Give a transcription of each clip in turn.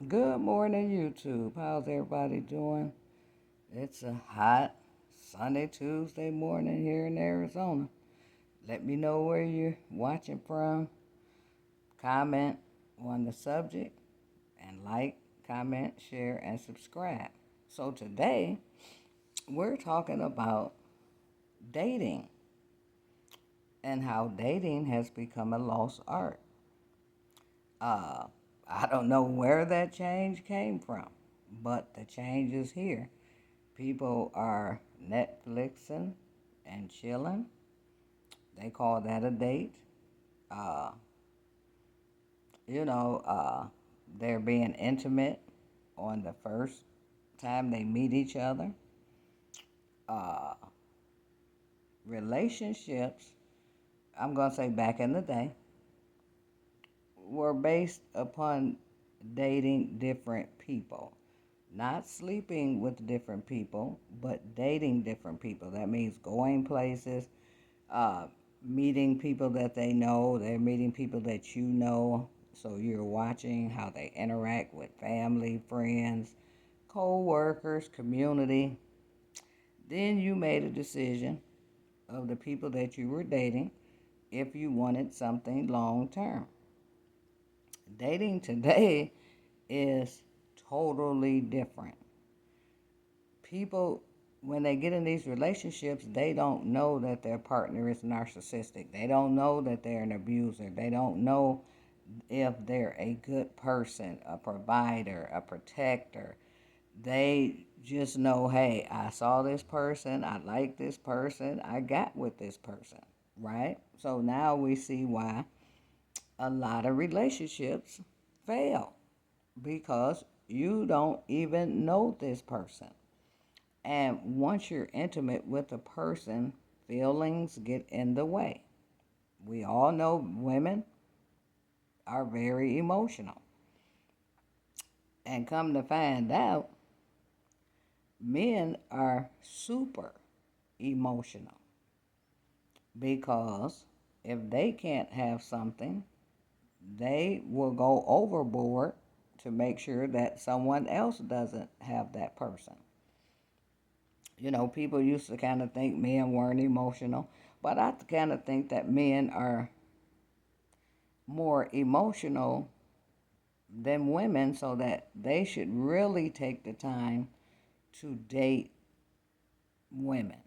Good morning, YouTube. How's everybody doing? It's a hot sunny Tuesday morning here in Arizona. Let me know where you're watching from. Comment on the subject and like, comment, share, and subscribe. So today we're talking about dating and how dating has become a lost art. Uh, I don't know where that change came from, but the change is here. People are Netflixing and chilling. They call that a date. Uh, you know, they're being intimate on the first time they meet each other. Uh, Relationships, I'm going to say back in the day, were based upon dating different people. Not sleeping with different people, but dating different people. That means going places, uh, meeting people that they know. They're meeting people that you know. So you're watching how they interact with family, friends, co-workers, community. Then you made a decision of the people that you were dating if you wanted something long term. Dating today is totally different. People, when they get in these relationships, they don't know that their partner is narcissistic. They don't know that they're an abuser. They don't know if they're a good person, a provider, a protector. They just know, hey, I saw this person, I like this person, I got with this person, right? So now we see why a lot of relationships fail because you don't even know this person. And once you're intimate with a person, feelings get in the way. We all know women are very emotional. And come to find out, men are super emotional because if they can't have something, they will go overboard to make sure that someone else doesn't have that person. People used to kind of think men weren't emotional, but I kind of think that men are more emotional than women, so that they should really take the time to date women.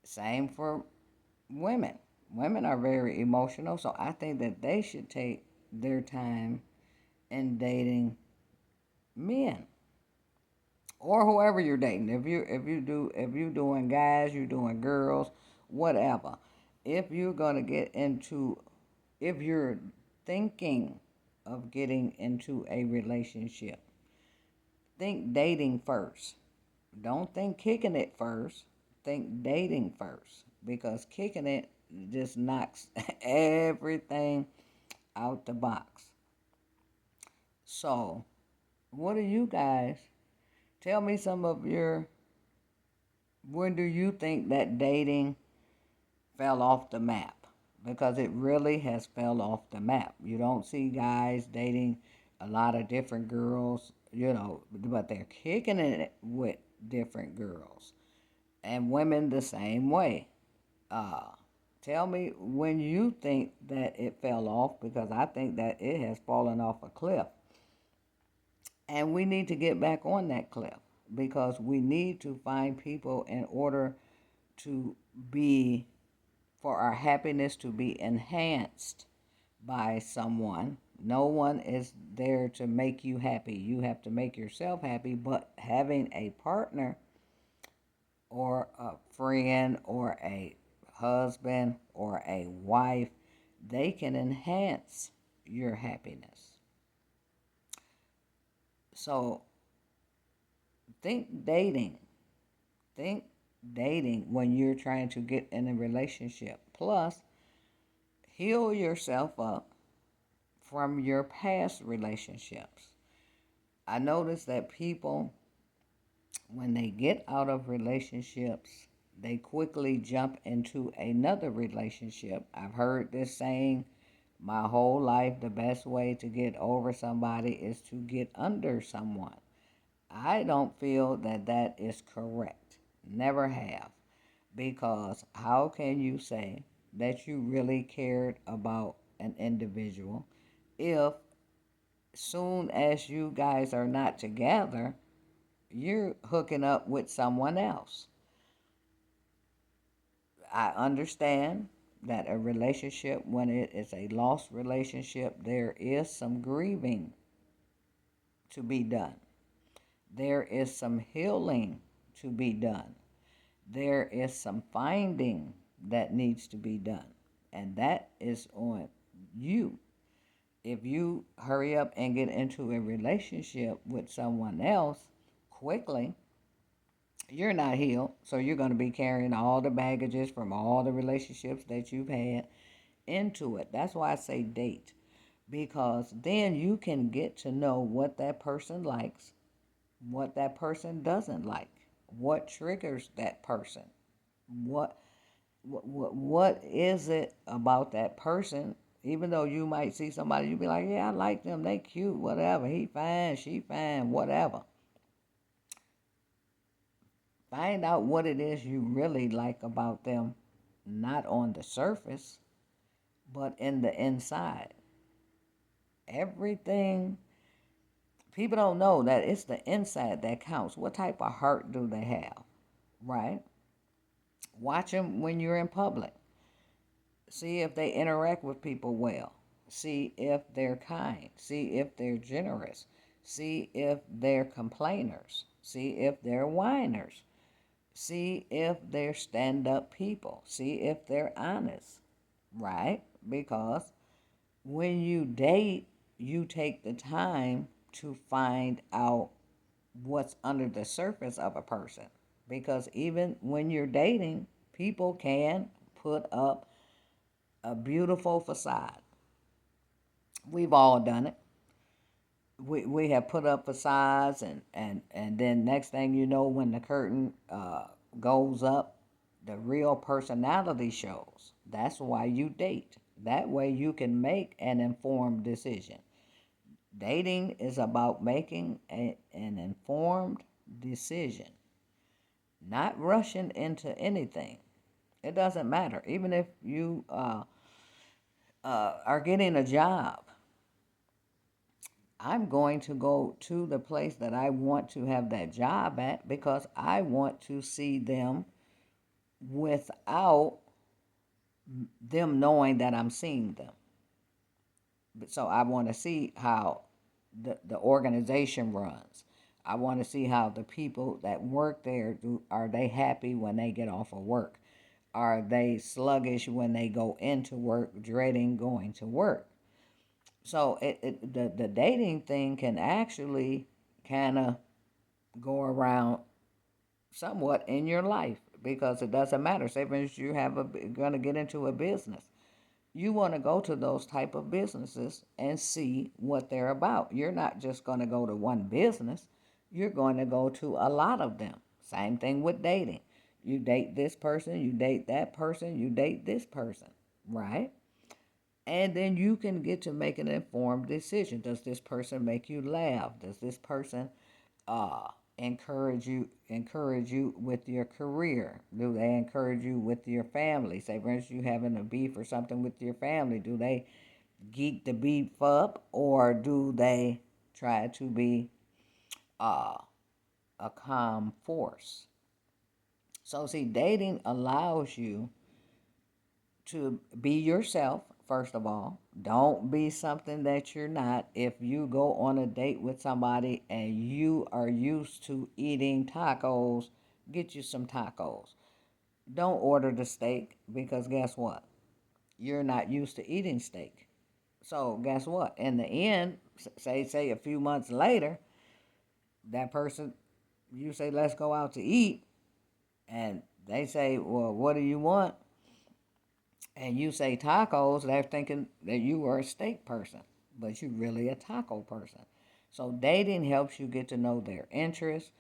Same for women. Women are very emotional, so I think that they should take their time in dating men or whoever you're dating. If you doing guys, you're doing girls, whatever. If you're gonna get into, if you're thinking of getting into a relationship, think dating first. Don't think kicking it first. Think dating first, because kicking it just knocks everything out the box. So, what do you guys tell me some of your, when do you think that dating fell off the map? Because it really has fell off the map. You don't see guys dating a lot of different girls, but they're kicking it with different girls. And women the same way. Uh, Tell me when you think that it fell off, because I think that it has fallen off a cliff. And we need to get back on that cliff because we need to find people in order to be, for our happiness to be enhanced by someone. No one is there to make you happy. You have to make yourself happy, but having a partner or a friend or a husband or a wife, they can enhance your happiness. So think dating. Think dating when you're trying to get in a relationship. Plus, heal yourself up from your past relationships. I notice that people, when they get out of relationships, they quickly jump into another relationship. I've heard this saying My whole life, the best way to get over somebody is to get under someone. I don't feel that that is correct. Never have. Because how can you say that you really cared about an individual if soon as you guys are not together, you're hooking up with someone else? I understand that a relationship, when it is a lost relationship, there is some grieving to be done. There is some healing to be done. There is some finding that needs to be done. And that is on you. If you hurry up and get into a relationship with someone else quickly, you're not healed. So you're going to be carrying all the baggages from all the relationships that you've had into it. That's why I say date. Because then you can get to know what that person likes, what that person doesn't like, what triggers that person, what what is it about that person. Even though you might see somebody, you be like, yeah, I like them, they cute, whatever, he fine, she fine, whatever. Find out what it is you really like about them, not on the surface, but in the inside. Everything, people don't know that it's the inside that counts. What type of heart do they have, right? Watch them when you're in public. See if they interact with people well. See if they're kind. See if they're generous. See if they're complainers. See if they're whiners. See if they're stand up people. See if they're honest, right? Because when you date, you take the time to find out what's under the surface of a person. Because even when you're dating, people can put up a beautiful facade. We've all done it. We have put up facades, and then next thing you know, when the curtain goes up, the real personality shows. That's why you date. That way you can make an informed decision. Dating is about making an informed decision, not rushing into anything. It doesn't matter. Even if you are getting a job, I'm going to go to the place that I want to have that job at because I want to see them without them knowing that I'm seeing them. So I want to see how the organization runs. I want to see how the people that work there are they happy when they get off of work? Are they sluggish when they go into work, dreading going to work? So the dating thing can actually kind of go around somewhat in your life because it doesn't matter. Say for instance you have going to get into a business. You want to go to those type of businesses and see what they're about. You're not just going to go to one business. You're going to go to a lot of them. Same thing with dating. You date this person, you date that person, you date this person, right? And then you can get to make an informed decision. Does this person make you laugh? Does this person uh, encourage you with your career? Do they encourage you with your family? Say, for instance, you having a beef or something with your family. Do they geek the beef up, or do they try to be uh, a calm force? So, see, dating allows you to be yourself, first of all. Don't be something that you're not. If you go on a date with somebody and you are used to eating tacos, get you some tacos. Don't order the steak because guess what? You're not used to eating steak. So guess what? In the end, say a few months later, that person, you say let's go out to eat, and they say, well, what do you want? And you say tacos, they're thinking that you are a steak person, but you're really a taco person. So dating helps you get to know their interests.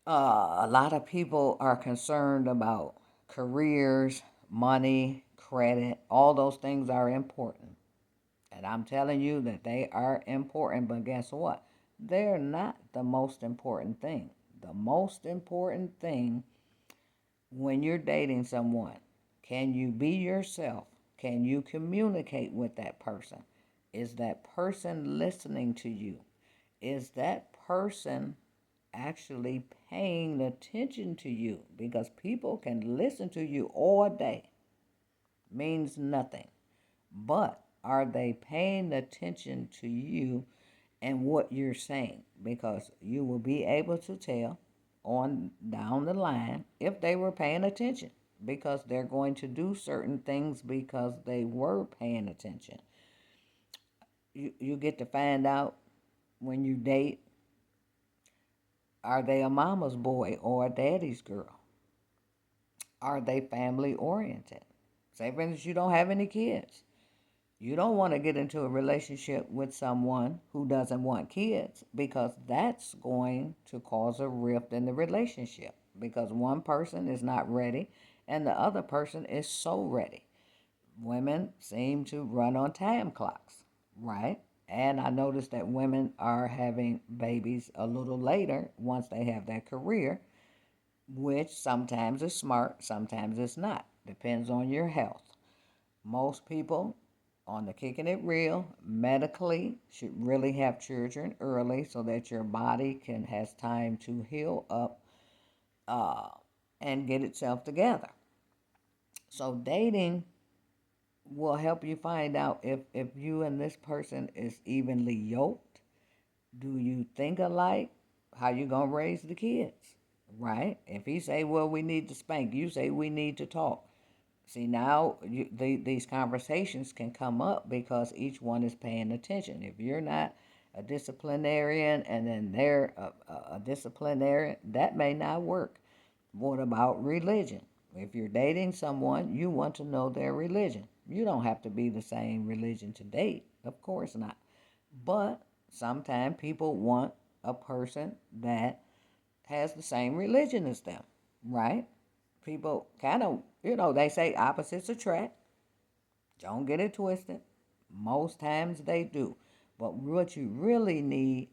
A lot of people are concerned about careers, money, credit. All those things are important. And I'm telling you that they are important, but guess what? They're not the most important thing. The most important thing when you're dating someone, can you be yourself? Can you communicate with that person? Is that person listening to you? Is that person actually paying attention to you? Because people can listen to you all day, means nothing. But are they paying attention to you and what you're saying? Because you will be able to tell on down the line if they were paying attention, because they're going to do certain things because they were paying attention. You get to find out when you date, are they a mama's boy or a daddy's girl? Are they family oriented? Say, for instance, you don't have any kids. You don't want to get into a relationship with someone who doesn't want kids, because that's going to cause a rift in the relationship, because one person is not ready and the other person is so ready. Women seem to run on time clocks, right? And I noticed that women are having babies a little later once they have their career, which sometimes is smart, sometimes it's not. Depends on your health. Most people on the Kicking It Real medically should really have children early so that your body can has time to heal up uh, and get itself together. So dating will help you find out if you and this person is evenly yoked. Do you think alike? How you gonna raise the kids, right? If he say, well, we need to spank, you say we need to talk. See, now these conversations can come up because each one is paying attention. If you're not a disciplinarian and then they're a disciplinarian, that may not work. What about religion? If you're dating someone, you want to know their religion. You don't have to be the same religion to date, of course not. But sometimes people want a person that has the same religion as them, right? People kind of, they say opposites attract. Don't get it twisted. Most times they do. But what you really need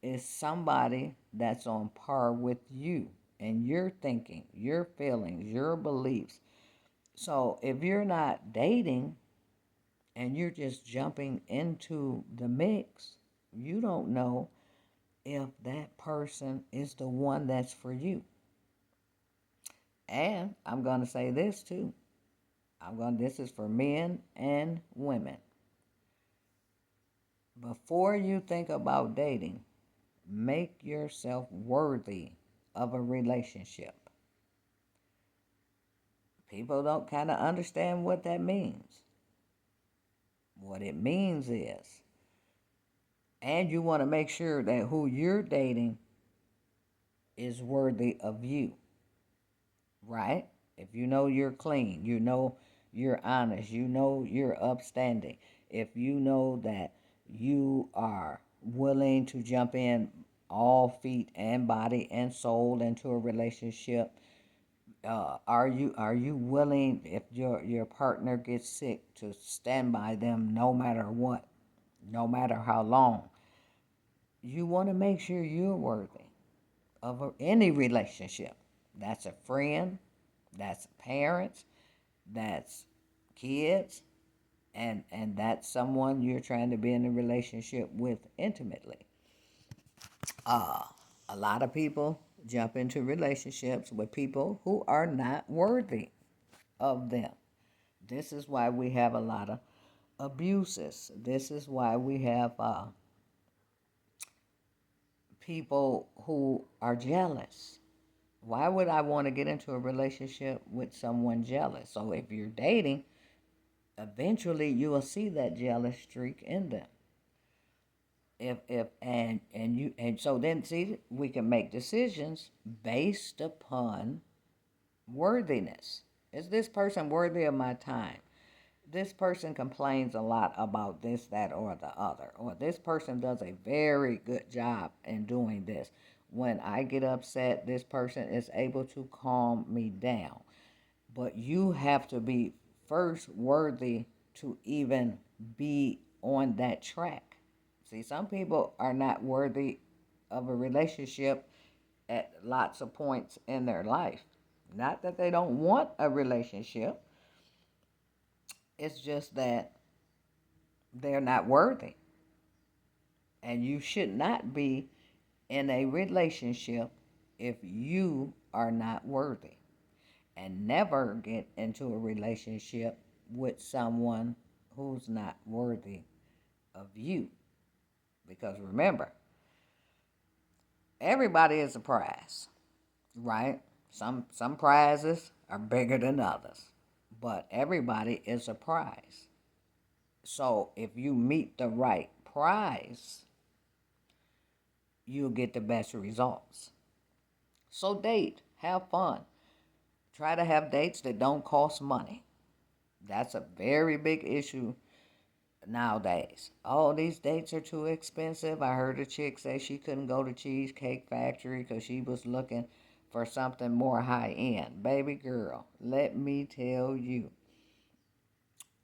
is somebody that's on par with you and your thinking, your feelings, your beliefs. So if you're not dating and you're just jumping into the mix, you don't know if that person is the one that's for you. And I'm going to say this too. This is for men and women. Before you think about dating, make yourself worthy of a relationship. People don't kind of understand what that means. What it means is, and you want to make sure that who you're dating is worthy of you, right? If you know you're clean, you know you're honest, you know you're upstanding, if you know that you are willing to jump in all feet and body and soul into a relationship, are you willing, if your partner gets sick, to stand by them no matter what, no matter how long? You want to make sure you're worthy of any relationship. That's a friend, that's parents, that's kids, and that's someone you're trying to be in a relationship with intimately. Uh, a lot of people jump into relationships with people who are not worthy of them. This is why we have a lot of abuses. This is why we have people who are jealous. Why would I want to get into a relationship with someone jealous? So if you're dating, eventually you will see that jealous streak in them. If and so then see, we can make decisions based upon worthiness. Is this person worthy of my time? This person complains a lot about this, that, or the other, or this person does a very good job in doing this. When I get upset, this person is able to calm me down. But you have to be first worthy to even be on that track. See, some people are not worthy of a relationship at lots of points in their life. Not that they don't want a relationship, it's just that they're not worthy. And you should not be in a relationship if you are not worthy. And never get into a relationship with someone who's not worthy of you. Because remember, everybody is a prize, right? Some prizes are bigger than others, but everybody is a prize. So if you meet the right prize, you'll get the best results. So date, have fun. Try to have dates that don't cost money. That's a very big issue nowadays. Oh, these dates are too expensive. I heard a chick say she couldn't go to Cheesecake Factory because she was looking for something more high end. Baby girl, let me tell you,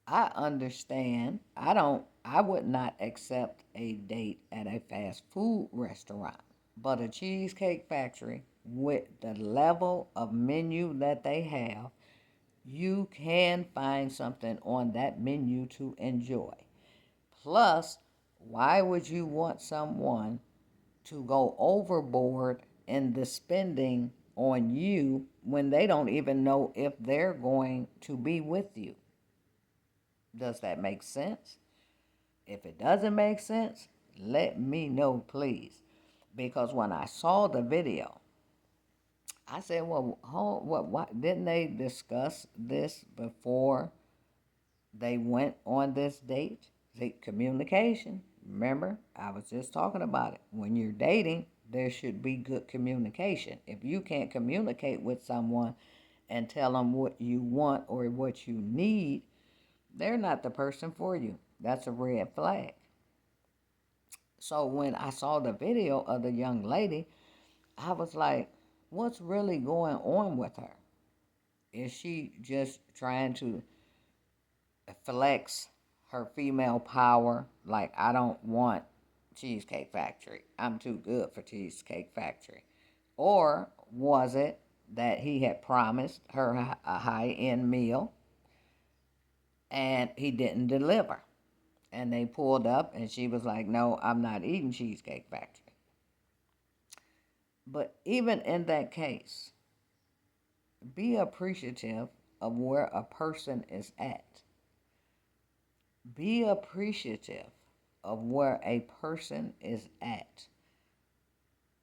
I understand. I would not accept a date at a fast food restaurant, but a Cheesecake Factory with the level of menu that they have, you can find something on that menu to enjoy. Plus, why would you want someone to go overboard in the spending on you when they don't even know if they're going to be with you? Does that make sense? If it doesn't make sense, let me know, please. Because when I saw the video, I said, well, what didn't they discuss this before they went on this date? See, communication. Remember, I was just talking about it. When you're dating, there should be good communication. If you can't communicate with someone and tell them what you want or what you need, they're not the person for you. That's a red flag. So when I saw the video of the young lady, I was like, what's really going on with her? Is she just trying to flex her female power? Like, I don't want Cheesecake Factory. I'm too good for Cheesecake Factory. Or was it that he had promised her a high-end meal and he didn't deliver? And they pulled up and she was like, no, I'm not eating Cheesecake Factory. But even in that case, be appreciative of where a person is at. Be appreciative of where a person is at.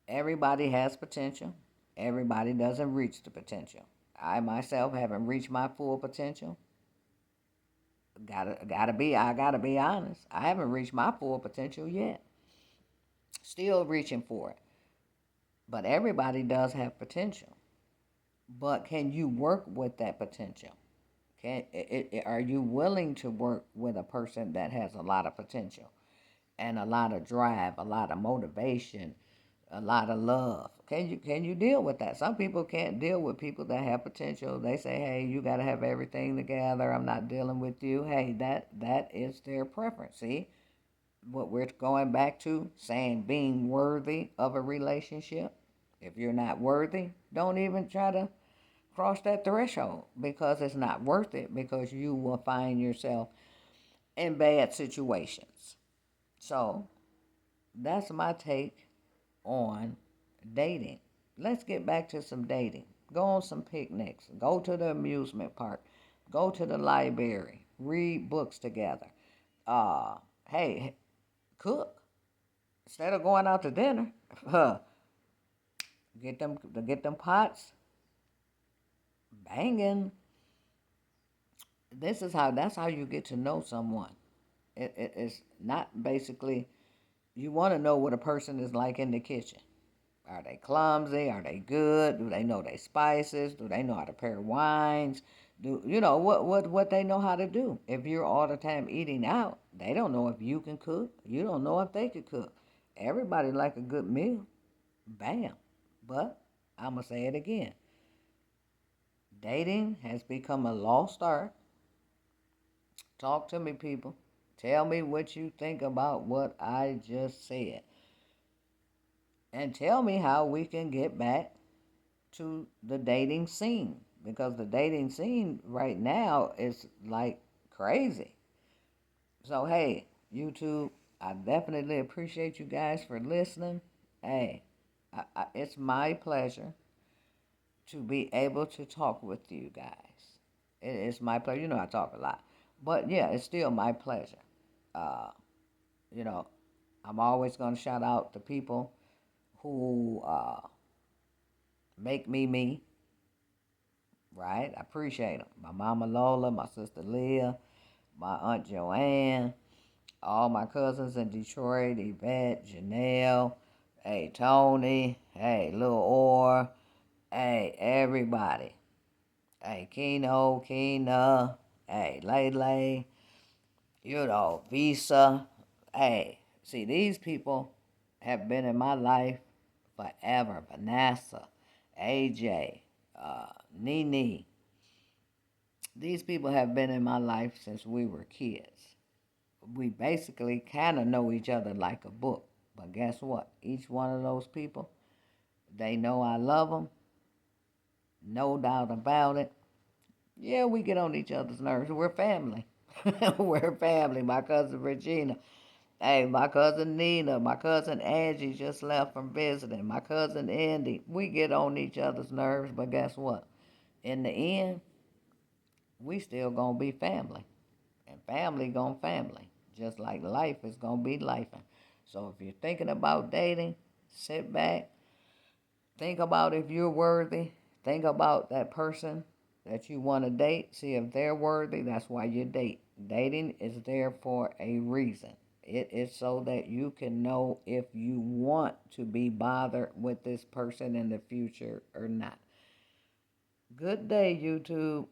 Everybody has potential. Everybody doesn't reach the potential. I myself haven't reached my full potential. I gotta be honest. I haven't reached my full potential yet. Still reaching for it. But everybody does have potential. But can you work with that potential? Are you willing to work with a person that has a lot of potential and a lot of drive, a lot of motivation, a lot of love? Can you deal with that? Some people can't deal with people that have potential. They say, "Hey, you got to have everything together. I'm not dealing with you." Hey, that is their preference. See what we're going back to, saying being worthy of a relationship. If you're not worthy, don't even try to cross that threshold because it's not worth it, because you will find yourself in bad situations. So that's my take on dating. Let's get back to some dating. Go on some picnics. Go to the amusement park. Go to the library. Read books together. Hey, cook. Instead of going out to dinner, get them pots banging. That's how you get to know someone. It's not basically, you want to know what a person is like in the kitchen. Are they clumsy? Are they good? Do they know their spices? Do they know how to pair wines? Do you know what they know how to do? If you're all the time eating out, they don't know if you can cook. You don't know if they could cook. Everybody like a good meal. Bam. But I'm gonna say it again. Dating has become a lost art. Talk to me, people. Tell me what you think about what I just said. And tell me how we can get back to the dating scene. Because the dating scene right now is like crazy. So, hey, YouTube, I definitely appreciate you guys for listening. Hey, it's my pleasure to be able to talk with you guys. It's my pleasure. You know, I talk a lot. But yeah, it's still my pleasure. Uh, you know, I'm always going to shout out the people who make me me, right? I appreciate them. My mama Lola, my sister Leah, my aunt Joanne, all my cousins in Detroit, Yvette, Janelle, hey, Tony, hey, Lil Orr, hey, everybody. Hey, Keno, Kena, hey, Lele, you know, Visa. Hey, see, these people have been in my life forever. Vanessa, AJ, Nene. These people have been in my life since we were kids. We basically kind of know each other like a book. But guess what? Each one of those people, they know I love them, no doubt about it. Yeah, we get on each other's nerves. We're family. We're family. My cousin Regina. Hey, my cousin Nina. My cousin Angie just left from visiting. My cousin Andy. We get on each other's nerves, but guess what? In the end, we still gonna be family. And family gonna family. Just like life is gonna be life. So if you're thinking about dating, sit back, think about if you're worthy. Think about that person that you want to date. See if they're worthy. That's why you date. Dating is there for a reason. It is so that you can know if you want to be bothered with this person in the future or not. Good day, YouTube.